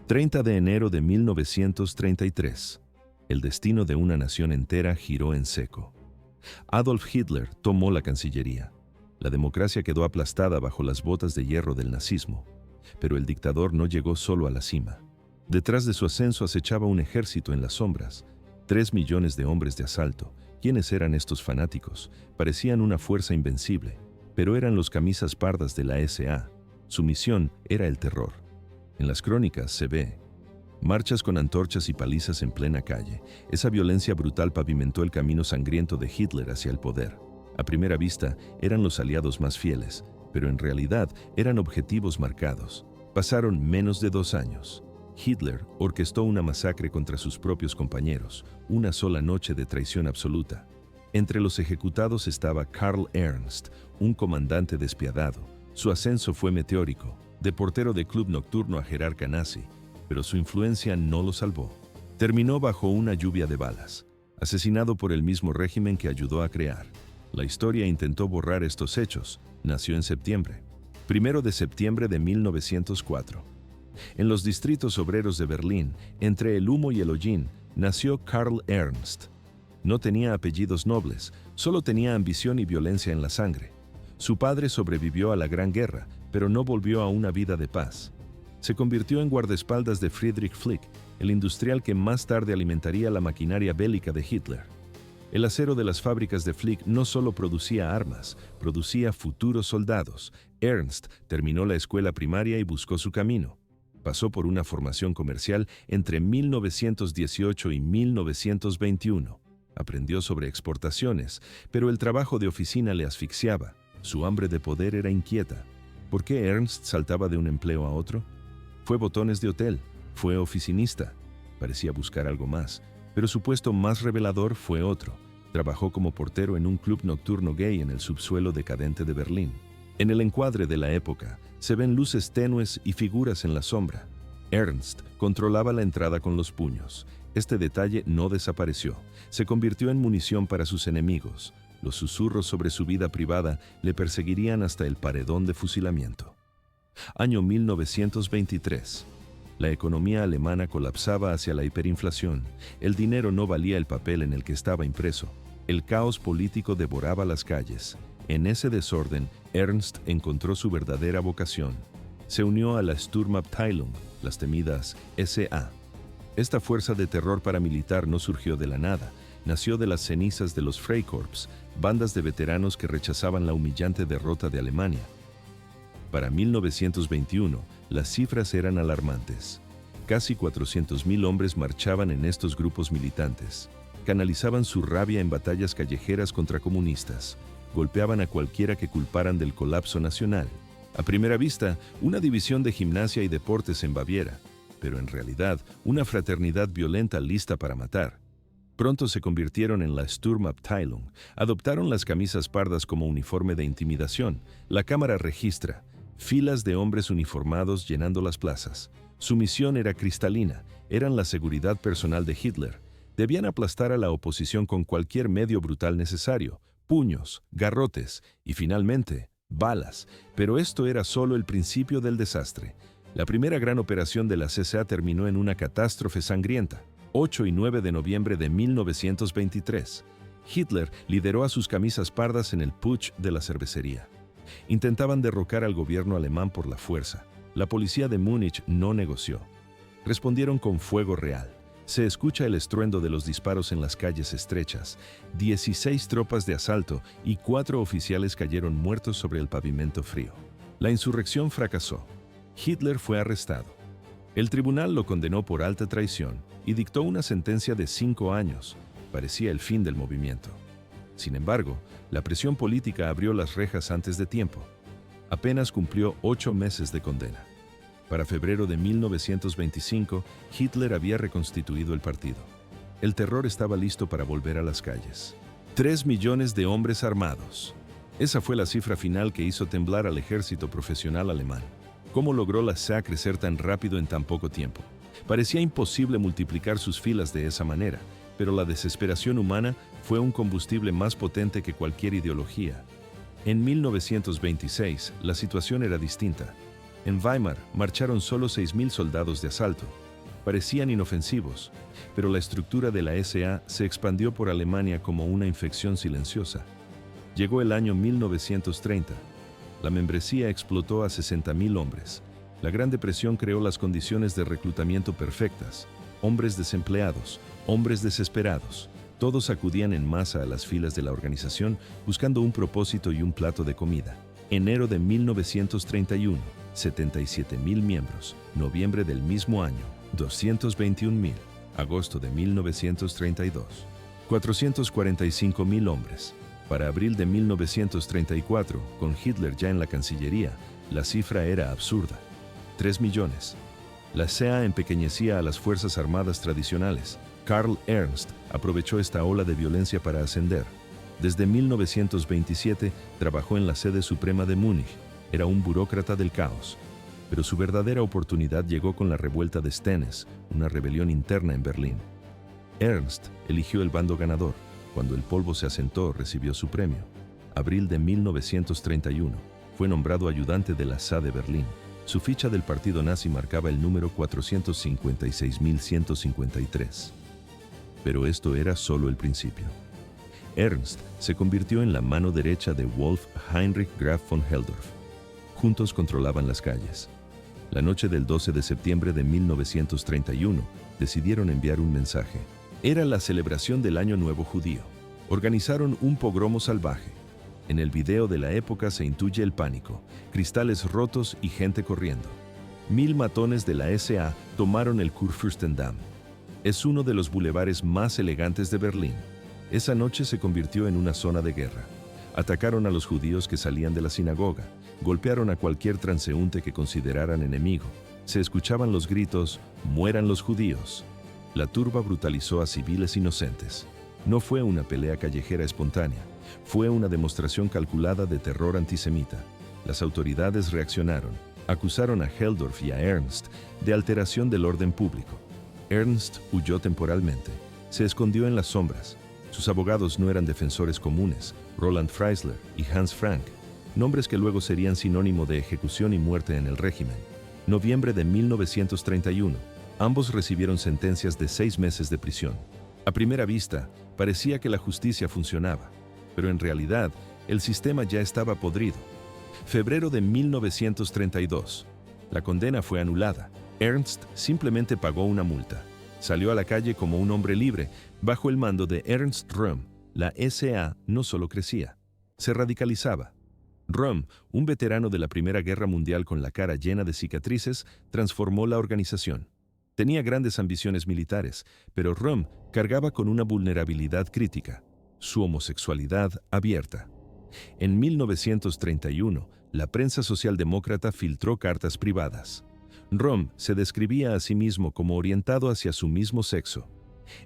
30 de enero de 1933. El destino de una nación entera giró en seco. Adolf Hitler tomó la Cancillería. La democracia quedó aplastada bajo las botas de hierro del nazismo. Pero el dictador no llegó solo a la cima. Detrás de su ascenso acechaba un ejército en las sombras. 3 millones de hombres de asalto. ¿Quiénes eran estos fanáticos? Parecían una fuerza invencible, pero eran los camisas pardas de la SA. Su misión era el terror. En las crónicas se ve marchas con antorchas y palizas en plena calle. Esa violencia brutal pavimentó el camino sangriento de Hitler hacia el poder. A primera vista, eran los aliados más fieles, pero en realidad eran objetivos marcados. Pasaron menos de 2 años. Hitler orquestó una masacre contra sus propios compañeros, una sola noche de traición absoluta. Entre los ejecutados estaba Karl Ernst, un comandante despiadado. Su ascenso fue meteórico, de portero de club nocturno a jerarca nazi, pero su influencia no lo salvó. Terminó bajo una lluvia de balas, asesinado por el mismo régimen que ayudó a crear. La historia intentó borrar estos hechos. Nació en septiembre, 1 de septiembre de 1904. En los distritos obreros de Berlín, entre el humo y el hollín, nació Karl Ernst. No tenía apellidos nobles, solo tenía ambición y violencia en la sangre. Su padre sobrevivió a la Gran Guerra, pero no volvió a una vida de paz. Se convirtió en guardaespaldas de Friedrich Flick, el industrial que más tarde alimentaría la maquinaria bélica de Hitler. El acero de las fábricas de Flick no solo producía armas, producía futuros soldados. Ernst terminó la escuela primaria y buscó su camino. Pasó por una formación comercial entre 1918 y 1921. Aprendió sobre exportaciones, pero el trabajo de oficina le asfixiaba. Su hambre de poder era inquieta. ¿Por qué Ernst saltaba de un empleo a otro? Fue botones de hotel, fue oficinista. Parecía buscar algo más, pero su puesto más revelador fue otro. Trabajó como portero en un club nocturno gay en el subsuelo decadente de Berlín. En el encuadre de la época, se ven luces tenues y figuras en la sombra. Ernst controlaba la entrada con los puños. Este detalle no desapareció. Se convirtió en munición para sus enemigos. Los susurros sobre su vida privada le perseguirían hasta el paredón de fusilamiento. Año 1923. La economía alemana colapsaba hacia la hiperinflación. El dinero no valía el papel en el que estaba impreso. El caos político devoraba las calles. En ese desorden, Ernst encontró su verdadera vocación. Se unió a la Sturmabteilung, las temidas SA. Esta fuerza de terror paramilitar no surgió de la nada. Nació de las cenizas de los Freikorps, bandas de veteranos que rechazaban la humillante derrota de Alemania. Para 1921, las cifras eran alarmantes. Casi 400.000 hombres marchaban en estos grupos militantes. Canalizaban su rabia en batallas callejeras contra comunistas. Golpeaban a cualquiera que culparan del colapso nacional. A primera vista, una división de gimnasia y deportes en Baviera, pero en realidad, una fraternidad violenta lista para matar. Pronto se convirtieron en la Sturmabteilung. Adoptaron las camisas pardas como uniforme de intimidación. La cámara registra filas de hombres uniformados llenando las plazas. Su misión era cristalina, eran la seguridad personal de Hitler. Debían aplastar a la oposición con cualquier medio brutal necesario, puños, garrotes y finalmente, balas. Pero esto era solo el principio del desastre. La primera gran operación de la CSA terminó en una catástrofe sangrienta. 8 y 9 de noviembre de 1923. Hitler lideró a sus camisas pardas en el putsch de la cervecería. Intentaban derrocar al gobierno alemán por la fuerza. La policía de Múnich no negoció. Respondieron con fuego real. Se escucha el estruendo de los disparos en las calles estrechas. 16 tropas de asalto y 4 oficiales cayeron muertos sobre el pavimento frío. La insurrección fracasó. Hitler fue arrestado. El tribunal lo condenó por alta traición y dictó una sentencia de 5 años. Parecía el fin del movimiento. Sin embargo, la presión política abrió las rejas antes de tiempo. Apenas cumplió 8 meses de condena. Para febrero de 1925, Hitler había reconstituido el partido. El terror estaba listo para volver a las calles. 3 millones de hombres armados. Esa fue la cifra final que hizo temblar al ejército profesional alemán. ¿Cómo logró la SA crecer tan rápido en tan poco tiempo? Parecía imposible multiplicar sus filas de esa manera, pero la desesperación humana fue un combustible más potente que cualquier ideología. En 1926, la situación era distinta. En Weimar marcharon solo 6.000 soldados de asalto. Parecían inofensivos, pero la estructura de la SA se expandió por Alemania como una infección silenciosa. Llegó el año 1930. La membresía explotó a 60.000 hombres. La Gran Depresión creó las condiciones de reclutamiento perfectas. Hombres desempleados, hombres desesperados. Todos acudían en masa a las filas de la organización buscando un propósito y un plato de comida. Enero de 1931, 77.000 miembros. Noviembre del mismo año, 221.000. Agosto de 1932, 445.000 hombres. Para abril de 1934, con Hitler ya en la Cancillería, la cifra era absurda: 3 millones. La SA empequeñecía a las fuerzas armadas tradicionales. Karl Ernst aprovechó esta ola de violencia para ascender. Desde 1927 trabajó en la sede suprema de Múnich. Era un burócrata del caos. Pero su verdadera oportunidad llegó con la revuelta de Stennes, una rebelión interna en Berlín. Ernst eligió el bando ganador. Cuando el polvo se asentó, recibió su premio. Abril de 1931. Fue nombrado ayudante de la SA de Berlín. Su ficha del partido nazi marcaba el número 456.153. Pero esto era solo el principio. Ernst se convirtió en la mano derecha de Wolf Heinrich Graf von Helldorf. Juntos controlaban las calles. La noche del 12 de septiembre de 1931 decidieron enviar un mensaje. Era la celebración del Año Nuevo Judío. Organizaron un pogromo salvaje. En el video de la época se intuye el pánico, cristales rotos y gente corriendo. 1.000 matones de la SA tomaron el Kurfürstendamm. Es uno de los bulevares más elegantes de Berlín. Esa noche se convirtió en una zona de guerra. Atacaron a los judíos que salían de la sinagoga, golpearon a cualquier transeúnte que consideraran enemigo. Se escuchaban los gritos: ¡mueran los judíos! La turba brutalizó a civiles inocentes. No fue una pelea callejera espontánea, fue una demostración calculada de terror antisemita. Las autoridades reaccionaron, acusaron a Helldorf y a Ernst de alteración del orden público. Ernst huyó temporalmente, se escondió en las sombras. Sus abogados no eran defensores comunes, Roland Freisler y Hans Frank, nombres que luego serían sinónimo de ejecución y muerte en el régimen. Noviembre de 1931, ambos recibieron sentencias de 6 meses de prisión. A primera vista, parecía que la justicia funcionaba, pero en realidad, el sistema ya estaba podrido. Febrero de 1932. La condena fue anulada. Ernst simplemente pagó una multa. Salió a la calle como un hombre libre. Bajo el mando de Ernst Röhm, la SA no solo crecía, se radicalizaba. Röhm, un veterano de la Primera Guerra Mundial con la cara llena de cicatrices, transformó la organización. Tenía grandes ambiciones militares, pero Röhm cargaba con una vulnerabilidad crítica: su homosexualidad abierta. En 1931, la prensa socialdemócrata filtró cartas privadas. Röhm se describía a sí mismo como orientado hacia su mismo sexo.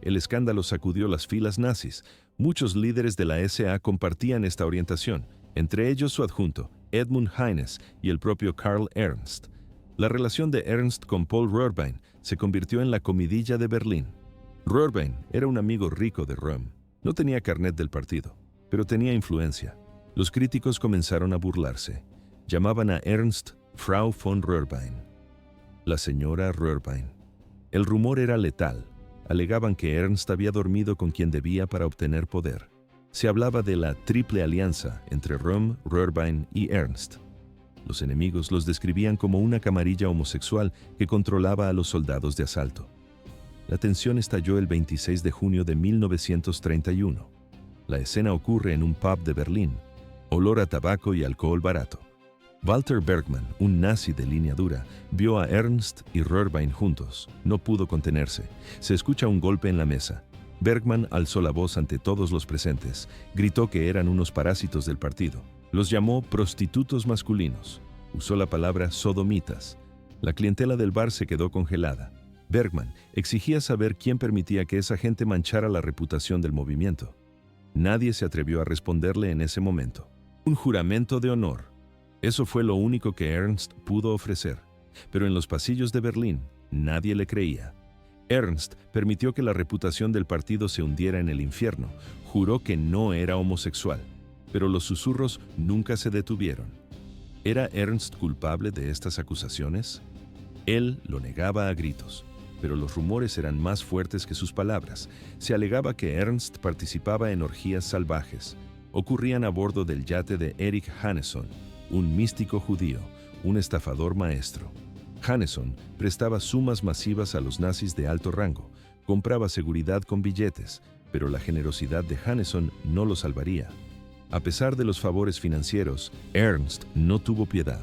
El escándalo sacudió las filas nazis. Muchos líderes de la SA compartían esta orientación, entre ellos su adjunto, Edmund Heines, y el propio Karl Ernst. La relación de Ernst con Paul Röhrbein se convirtió en la comidilla de Berlín. Röhrbein era un amigo rico de Röhm. No tenía carnet del partido, pero tenía influencia. Los críticos comenzaron a burlarse. Llamaban a Ernst Frau von Röhrbein, la señora Röhrbein. El rumor era letal. Alegaban que Ernst había dormido con quien debía para obtener poder. Se hablaba de la triple alianza entre Röhm, Röhrbein y Ernst. Los enemigos los describían como una camarilla homosexual que controlaba a los soldados de asalto. La tensión estalló el 26 de junio de 1931. La escena ocurre en un pub de Berlín. Olor a tabaco y alcohol barato. Walter Bergmann, un nazi de línea dura, vio a Ernst y Röhrbein juntos. No pudo contenerse. Se escucha un golpe en la mesa. Bergmann alzó la voz ante todos los presentes. Gritó que eran unos parásitos del partido. Los llamó prostitutos masculinos. Usó la palabra sodomitas. La clientela del bar se quedó congelada. Bergmann exigía saber quién permitía que esa gente manchara la reputación del movimiento. Nadie se atrevió a responderle en ese momento. Un juramento de honor. Eso fue lo único que Ernst pudo ofrecer. Pero en los pasillos de Berlín, nadie le creía. Ernst permitió que la reputación del partido se hundiera en el infierno. Juró que no era homosexual. Pero los susurros nunca se detuvieron. ¿Era Ernst culpable de estas acusaciones? Él lo negaba a gritos, pero los rumores eran más fuertes que sus palabras. Se alegaba que Ernst participaba en orgías salvajes. Ocurrían a bordo del yate de Erich Haneson, un místico judío, un estafador maestro. Haneson prestaba sumas masivas a los nazis de alto rango, compraba seguridad con billetes, pero la generosidad de Haneson no lo salvaría. A pesar de los favores financieros, Ernst no tuvo piedad.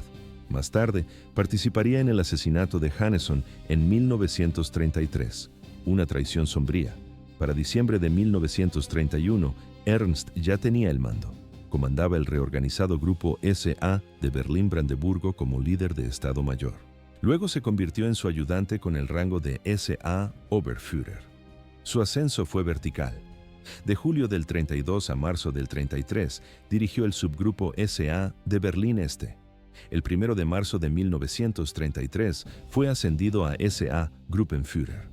Más tarde, participaría en el asesinato de Haneson en 1933, una traición sombría. Para diciembre de 1931, Ernst ya tenía el mando. Comandaba el reorganizado grupo SA de Berlín-Brandeburgo como líder de Estado Mayor. Luego se convirtió en su ayudante con el rango de SA Oberführer. Su ascenso fue vertical. De julio del 32 a marzo del 33, dirigió el subgrupo SA de Berlín Este. El 1 de marzo de 1933 fue ascendido a SA Gruppenführer.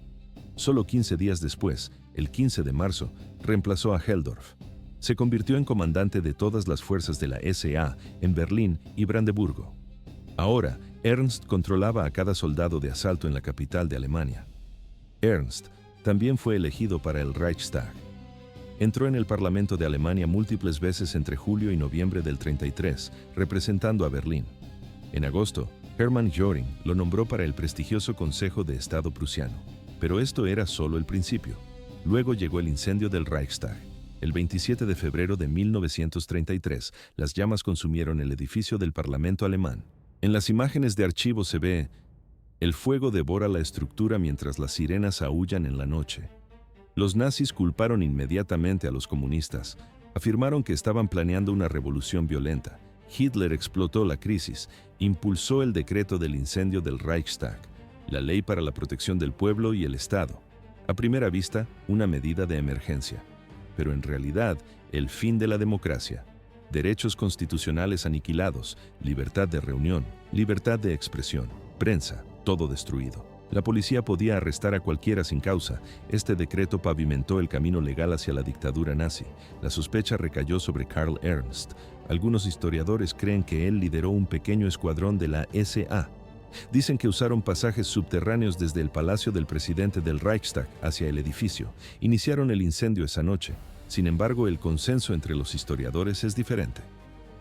Solo 15 días después, el 15 de marzo, reemplazó a Helldorf. Se convirtió en comandante de todas las fuerzas de la SA en Berlín y Brandeburgo. Ahora, Ernst controlaba a cada soldado de asalto en la capital de Alemania. Ernst también fue elegido para el Reichstag. Entró en el Parlamento de Alemania múltiples veces entre julio y noviembre del 33, representando a Berlín. En agosto, Hermann Göring lo nombró para el prestigioso Consejo de Estado prusiano. Pero esto era solo el principio. Luego llegó el incendio del Reichstag. El 27 de febrero de 1933, las llamas consumieron el edificio del Parlamento alemán. En las imágenes de archivo se ve: el fuego devora la estructura mientras las sirenas aúllan en la noche. Los nazis culparon inmediatamente a los comunistas. Afirmaron que estaban planeando una revolución violenta. Hitler explotó la crisis, impulsó el decreto del incendio del Reichstag, la ley para la protección del pueblo y el Estado. A primera vista, una medida de emergencia, pero en realidad, el fin de la democracia. Derechos constitucionales aniquilados, libertad de reunión, libertad de expresión, prensa, todo destruido. La policía podía arrestar a cualquiera sin causa. Este decreto pavimentó el camino legal hacia la dictadura nazi. La sospecha recayó sobre Karl Ernst. Algunos historiadores creen que él lideró un pequeño escuadrón de la SA. Dicen que usaron pasajes subterráneos desde el palacio del presidente del Reichstag hacia el edificio. Iniciaron el incendio esa noche. Sin embargo, el consenso entre los historiadores es diferente.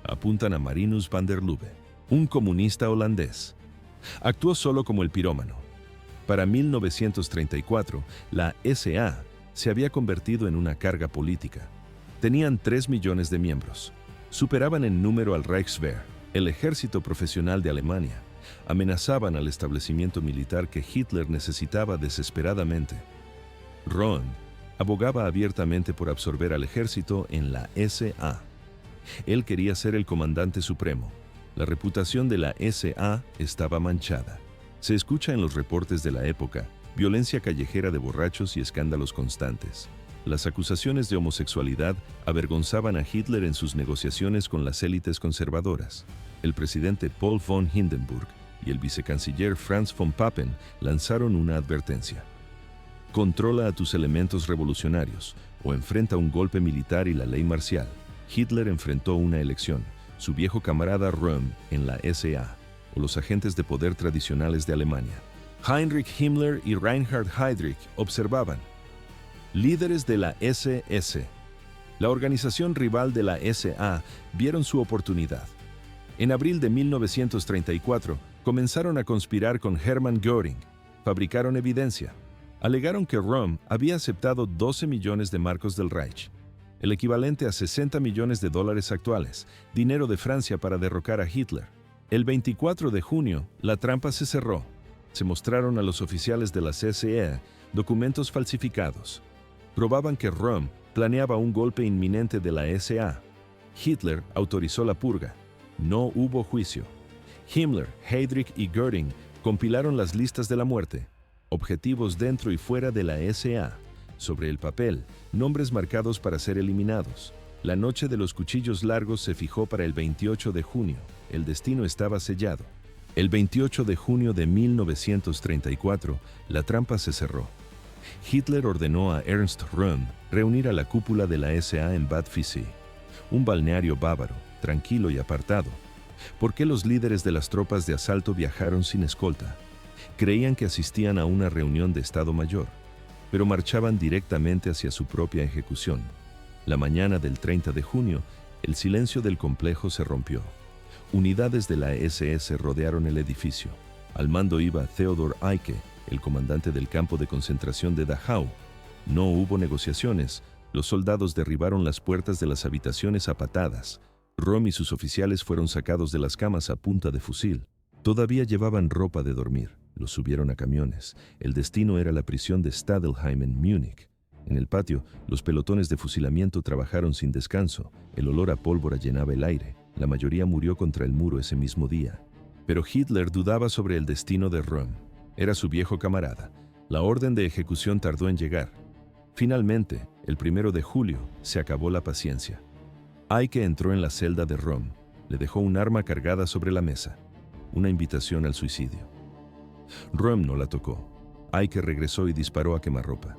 Apuntan a Marinus van der Lubbe, un comunista holandés. Actuó solo como el pirómano. Para 1934, la SA se había convertido en una carga política. Tenían 3 millones de miembros. Superaban en número al Reichswehr, el ejército profesional de Alemania. Amenazaban al establecimiento militar que Hitler necesitaba desesperadamente. Röhm abogaba abiertamente por absorber al ejército en la SA. Él quería ser el comandante supremo. La reputación de la SA estaba manchada. Se escucha en los reportes de la época violencia callejera de borrachos y escándalos constantes. Las acusaciones de homosexualidad avergonzaban a Hitler en sus negociaciones con las élites conservadoras. El presidente Paul von Hindenburg y el vicecanciller Franz von Papen lanzaron una advertencia. Controla a tus elementos revolucionarios o enfrenta un golpe militar y la ley marcial. Hitler enfrentó una elección, su viejo camarada Röhm en la SA, o los agentes de poder tradicionales de Alemania. Heinrich Himmler y Reinhard Heydrich observaban. Líderes de la SS. La organización rival de la SA vieron su oportunidad. En abril de 1934, comenzaron a conspirar con Hermann Göring. Fabricaron evidencia. Alegaron que Röhm había aceptado 12 millones de marcos del Reich, el equivalente a 60 millones de dólares actuales, dinero de Francia para derrocar a Hitler. El 24 de junio, la trampa se cerró. Se mostraron a los oficiales de la CSE documentos falsificados. Probaban que Röhm planeaba un golpe inminente de la SA. Hitler autorizó la purga. No hubo juicio. Himmler, Heydrich y Göring compilaron las listas de la muerte, objetivos dentro y fuera de la SA. Sobre el papel, nombres marcados para ser eliminados. La noche de los cuchillos largos se fijó para el 28 de junio. El destino estaba sellado. El 28 de junio de 1934, la trampa se cerró. Hitler ordenó a Ernst Röhm reunir a la cúpula de la SA en Bad Villisee, un balneario bávaro, tranquilo y apartado. ¿Por qué los líderes de las tropas de asalto viajaron sin escolta? Creían que asistían a una reunión de Estado Mayor, pero marchaban directamente hacia su propia ejecución. La mañana del 30 de junio, el silencio del complejo se rompió. Unidades de la SS rodearon el edificio. Al mando iba Theodor Eicke, el comandante del campo de concentración de Dachau. No hubo negociaciones. Los soldados derribaron las puertas de las habitaciones a patadas. Röhm y sus oficiales fueron sacados de las camas a punta de fusil. Todavía llevaban ropa de dormir. Los subieron a camiones. El destino era la prisión de Stadelheim en Múnich. En el patio, los pelotones de fusilamiento trabajaron sin descanso. El olor a pólvora llenaba el aire. La mayoría murió contra el muro ese mismo día. Pero Hitler dudaba sobre el destino de Röhm. Era su viejo camarada. La orden de ejecución tardó en llegar. Finalmente, el 1 de julio, se acabó la paciencia. Eicke entró en la celda de Röhm. Le dejó un arma cargada sobre la mesa. Una invitación al suicidio. Röhm no la tocó. Eicke regresó y disparó a quemarropa.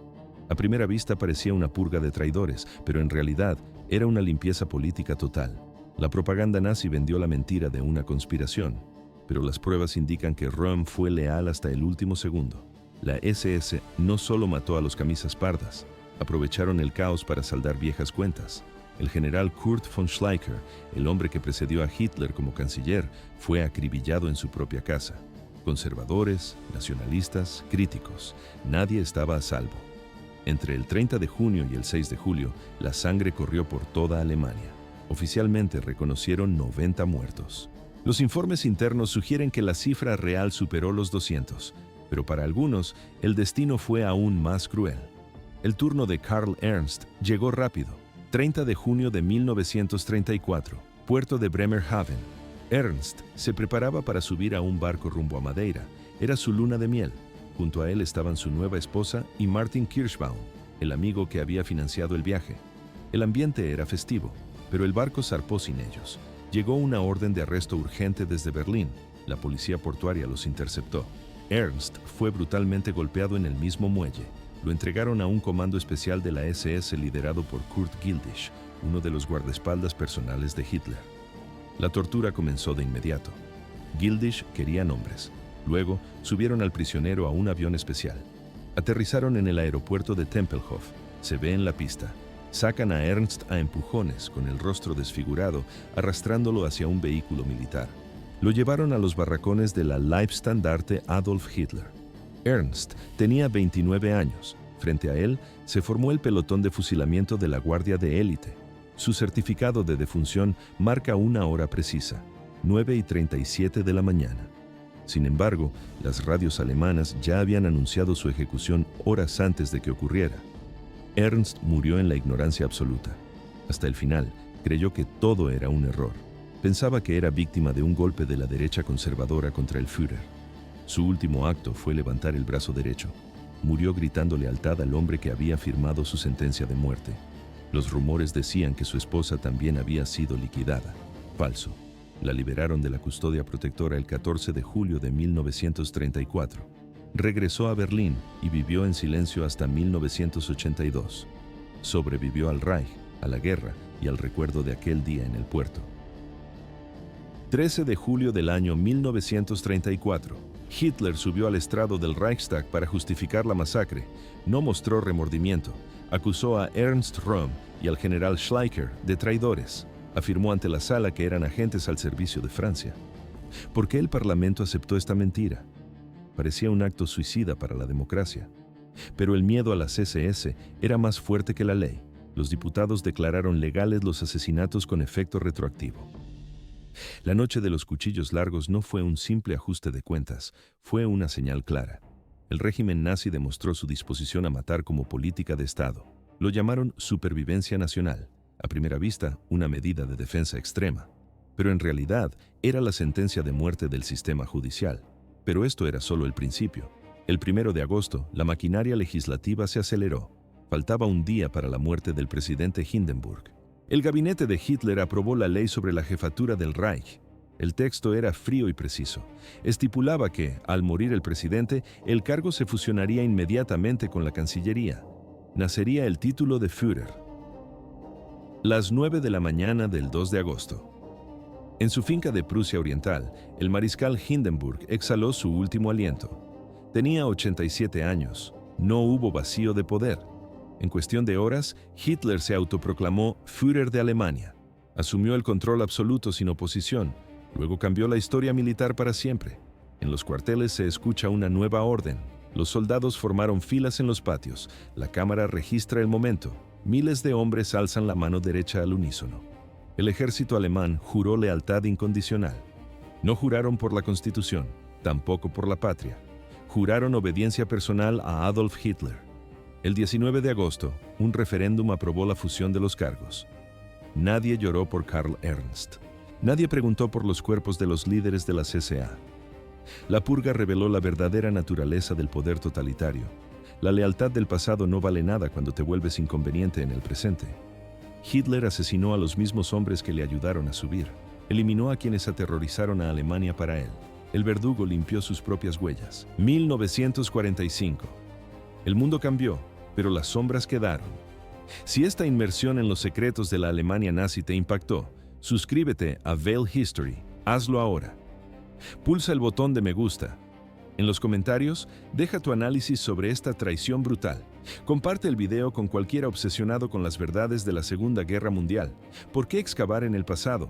A primera vista parecía una purga de traidores, pero en realidad era una limpieza política total. La propaganda nazi vendió la mentira de una conspiración, pero las pruebas indican que Röhm fue leal hasta el último segundo. La SS no solo mató a los camisas pardas, aprovecharon el caos para saldar viejas cuentas. El general Kurt von Schleicher, el hombre que precedió a Hitler como canciller, fue acribillado en su propia casa. Conservadores, nacionalistas, críticos, nadie estaba a salvo. Entre el 30 de junio y el 6 de julio, la sangre corrió por toda Alemania. Oficialmente reconocieron 90 muertos. Los informes internos sugieren que la cifra real superó los 200, pero para algunos, el destino fue aún más cruel. El turno de Karl Ernst llegó rápido. 30 de junio de 1934, puerto de Bremerhaven. Ernst se preparaba para subir a un barco rumbo a Madeira. Era su luna de miel. Junto a él estaban su nueva esposa y Martin Kirschbaum, el amigo que había financiado el viaje. El ambiente era festivo, pero el barco zarpó sin ellos. Llegó una orden de arresto urgente desde Berlín. La policía portuaria los interceptó. Ernst fue brutalmente golpeado en el mismo muelle. Lo entregaron a un comando especial de la SS liderado por Kurt Gildisch, uno de los guardaespaldas personales de Hitler. La tortura comenzó de inmediato. Gildisch quería nombres. Luego, subieron al prisionero a un avión especial. Aterrizaron en el aeropuerto de Tempelhof. Se ve en la pista. Sacan a Ernst a empujones, con el rostro desfigurado, arrastrándolo hacia un vehículo militar. Lo llevaron a los barracones de la Leibstandarte Adolf Hitler. Ernst tenía 29 años. Frente a él se formó el pelotón de fusilamiento de la Guardia de Élite. Su certificado de defunción marca una hora precisa, 9:37 de la mañana. Sin embargo, las radios alemanas ya habían anunciado su ejecución horas antes de que ocurriera. Ernst murió en la ignorancia absoluta. Hasta el final, creyó que todo era un error. Pensaba que era víctima de un golpe de la derecha conservadora contra el Führer. Su último acto fue levantar el brazo derecho. Murió gritando lealtad al hombre que había firmado su sentencia de muerte. Los rumores decían que su esposa también había sido liquidada. Falso. La liberaron de la custodia protectora el 14 de julio de 1934. Regresó a Berlín y vivió en silencio hasta 1982. Sobrevivió al Reich, a la guerra y al recuerdo de aquel día en el puerto. 13 de julio del año 1934. Hitler subió al estrado del Reichstag para justificar la masacre. No mostró remordimiento. Acusó a Ernst Röhm y al general Schleicher de traidores. Afirmó ante la sala que eran agentes al servicio de Francia. ¿Por qué el Parlamento aceptó esta mentira? Parecía un acto suicida para la democracia. Pero el miedo a las SS era más fuerte que la ley. Los diputados declararon legales los asesinatos con efecto retroactivo. La noche de los cuchillos largos no fue un simple ajuste de cuentas, fue una señal clara. El régimen nazi demostró su disposición a matar como política de Estado. Lo llamaron supervivencia nacional. A primera vista, una medida de defensa extrema. Pero en realidad, era la sentencia de muerte del sistema judicial. Pero esto era solo el principio. El 1 de agosto, la maquinaria legislativa se aceleró. Faltaba un día para la muerte del presidente Hindenburg. El gabinete de Hitler aprobó la ley sobre la jefatura del Reich. El texto era frío y preciso. Estipulaba que, al morir el presidente, el cargo se fusionaría inmediatamente con la Cancillería. Nacería el título de Führer. Las 9 de la mañana del 2 de agosto. En su finca de Prusia Oriental, el mariscal Hindenburg exhaló su último aliento. Tenía 87 años. No hubo vacío de poder. En cuestión de horas, Hitler se autoproclamó Führer de Alemania. Asumió el control absoluto sin oposición. Luego cambió la historia militar para siempre. En los cuarteles se escucha una nueva orden. Los soldados formaron filas en los patios. La cámara registra el momento. Miles de hombres alzan la mano derecha al unísono. El ejército alemán juró lealtad incondicional. No juraron por la Constitución, tampoco por la patria. Juraron obediencia personal a Adolf Hitler. El 19 de agosto, un referéndum aprobó la fusión de los cargos. Nadie lloró por Karl Ernst. Nadie preguntó por los cuerpos de los líderes de la CSA. La purga reveló la verdadera naturaleza del poder totalitario. La lealtad del pasado no vale nada cuando te vuelves inconveniente en el presente. Hitler asesinó a los mismos hombres que le ayudaron a subir. Eliminó a quienes aterrorizaron a Alemania para él. El verdugo limpió sus propias huellas. 1945. El mundo cambió, pero las sombras quedaron. Si esta inmersión en los secretos de la Alemania nazi te impactó, suscríbete a Veil History. Hazlo ahora. Pulsa el botón de me gusta. En los comentarios, deja tu análisis sobre esta traición brutal. Comparte el video con cualquiera obsesionado con las verdades de la Segunda Guerra Mundial. ¿Por qué excavar en el pasado?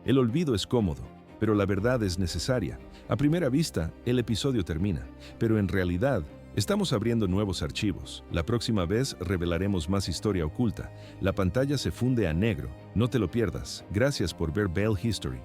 El olvido es cómodo, pero la verdad es necesaria. A primera vista, el episodio termina, pero en realidad, estamos abriendo nuevos archivos. La próxima vez revelaremos más historia oculta. La pantalla se funde a negro. No te lo pierdas. Gracias por ver Veil History.